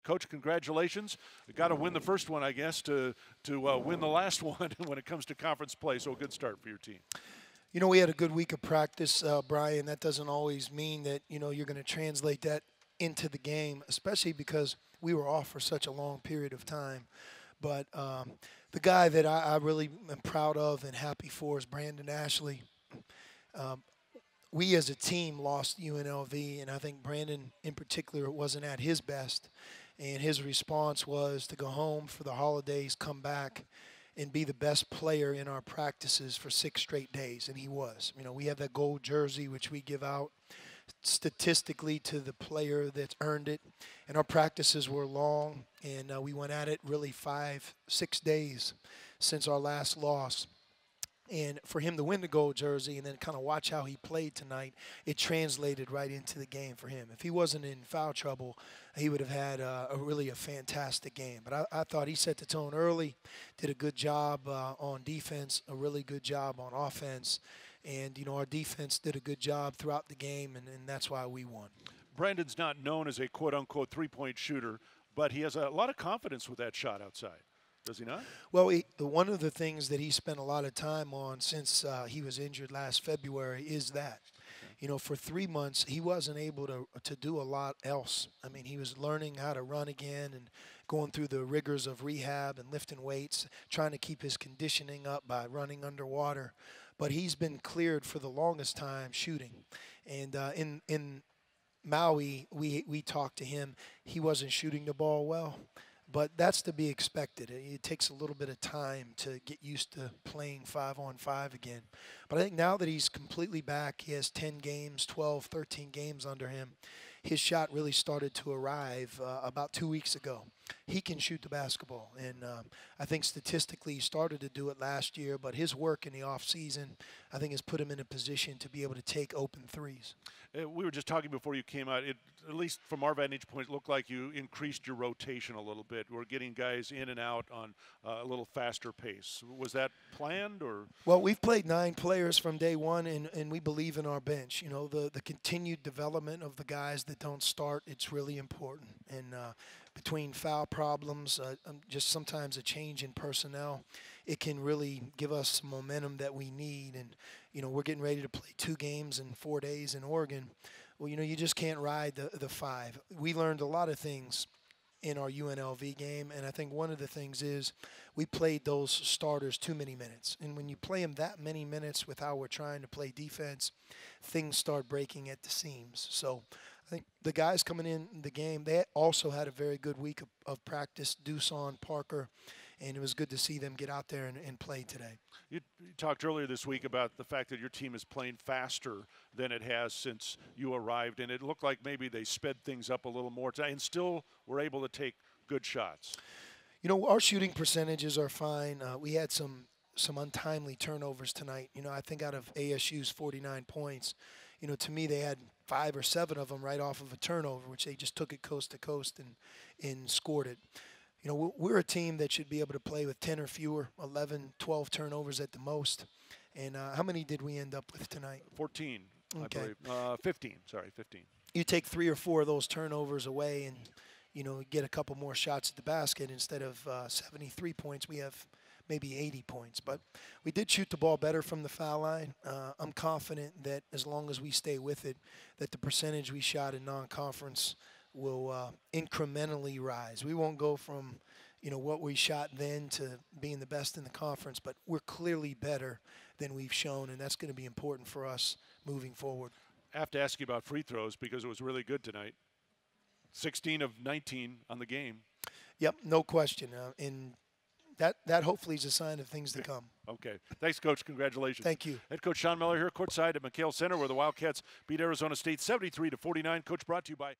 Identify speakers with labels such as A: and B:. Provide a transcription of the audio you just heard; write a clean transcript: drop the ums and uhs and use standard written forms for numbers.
A: Coach, congratulations. You got to win the first one, I guess, to win the last one when it comes to conference play. So a good start for your team.
B: You know, we had a good week of practice, Brian. That doesn't always mean that, you're going to translate that into the game, especially because we were off for such a long period of time. But the guy that I really am proud of and happy for is Brandon Ashley. We as a team lost UNLV, and I think Brandon in particular wasn't at his best. And his response was to go home for the holidays, come back, and be the best player in our practices for 6 straight days, and he was. We have that gold jersey, which we give out statistically to the player that's earned it, and our practices were long, and we went at it really 5-6 days since our last loss. And for him to win the gold jersey and then kind of watch how he played tonight, it translated right into the game for him. If he wasn't in foul trouble, he would have had really a fantastic game. But I thought he set the tone early, did a good job on defense, a really good job on offense. And, our defense did a good job throughout the game, and that's why we won.
A: Brandon's not known as a quote-unquote three-point shooter, but he has a lot of confidence with that shot outside. Does he not?
B: Well, one of the things that he spent a lot of time on since he was injured last February is that. For 3 months, he wasn't able to do a lot else. I mean, he was learning how to run again and going through the rigors of rehab and lifting weights, trying to keep his conditioning up by running underwater. But he's been cleared for the longest time shooting. And in Maui, we talked to him. He wasn't shooting the ball well. But that's to be expected. It takes a little bit of time to get used to playing 5-on-5 again. But I think now that he's completely back, he has 10 games, 12, 13 games under him. His shot really started to arrive about 2 weeks ago. He can shoot the basketball, and I think statistically he started to do it last year, but his work in the offseason, I think, has put him in a position to be able to take open threes.
A: We were just talking before you came out. At least from our vantage point, it looked like you increased your rotation a little bit. We're getting guys in and out on a little faster pace. Was that planned, or?
B: Well, we've played 9 players from day one, and we believe in our bench. The continued development of the guys that don't start, it's really important. And between foul problems, just sometimes a change in personnel, it can really give us some momentum that we need. And, we're getting ready to play 2 games in 4 days in Oregon. Well, you just can't ride the 5. We learned a lot of things in our UNLV game, and I think one of the things is we played those starters too many minutes. And when you play them that many minutes with how we're trying to play defense, things start breaking at the seams. So I think the guys coming in the game, they also had a very good week of practice, Doosan, Parker, and it was good to see them get out there and play today.
A: You talked earlier this week about the fact that your team is playing faster than it has since you arrived, and it looked like maybe they sped things up a little more tonight and still were able to take good shots.
B: Our shooting percentages are fine. We had some untimely turnovers tonight. I think out of ASU's 49 points, to me they had 5 or 7 of them right off of a turnover, which they just took it coast to coast and scored it. We're a team that should be able to play with 10 or fewer, 11, 12 turnovers at the most. And how many did we end up with tonight?
A: 14,
B: okay.
A: I believe. 15, sorry, 15.
B: You take 3 or 4 of those turnovers away and, get a couple more shots at the basket. Instead of 73 points, we have maybe 80 points. But we did shoot the ball better from the foul line. I'm confident that as long as we stay with it, that the percentage we shot in non-conference will incrementally rise. We won't go from, what we shot then to being the best in the conference, but we're clearly better than we've shown, and that's going to be important for us moving forward.
A: I have to ask you about free throws because it was really good tonight. 16 of 19 on the game.
B: Yep, no question. And that hopefully is a sign of things to come.
A: Okay. Thanks, Coach. Congratulations.
B: Thank you.
A: Head Coach Sean Miller here courtside at McHale Center, where the Wildcats beat Arizona State 73-49. Coach, brought to you by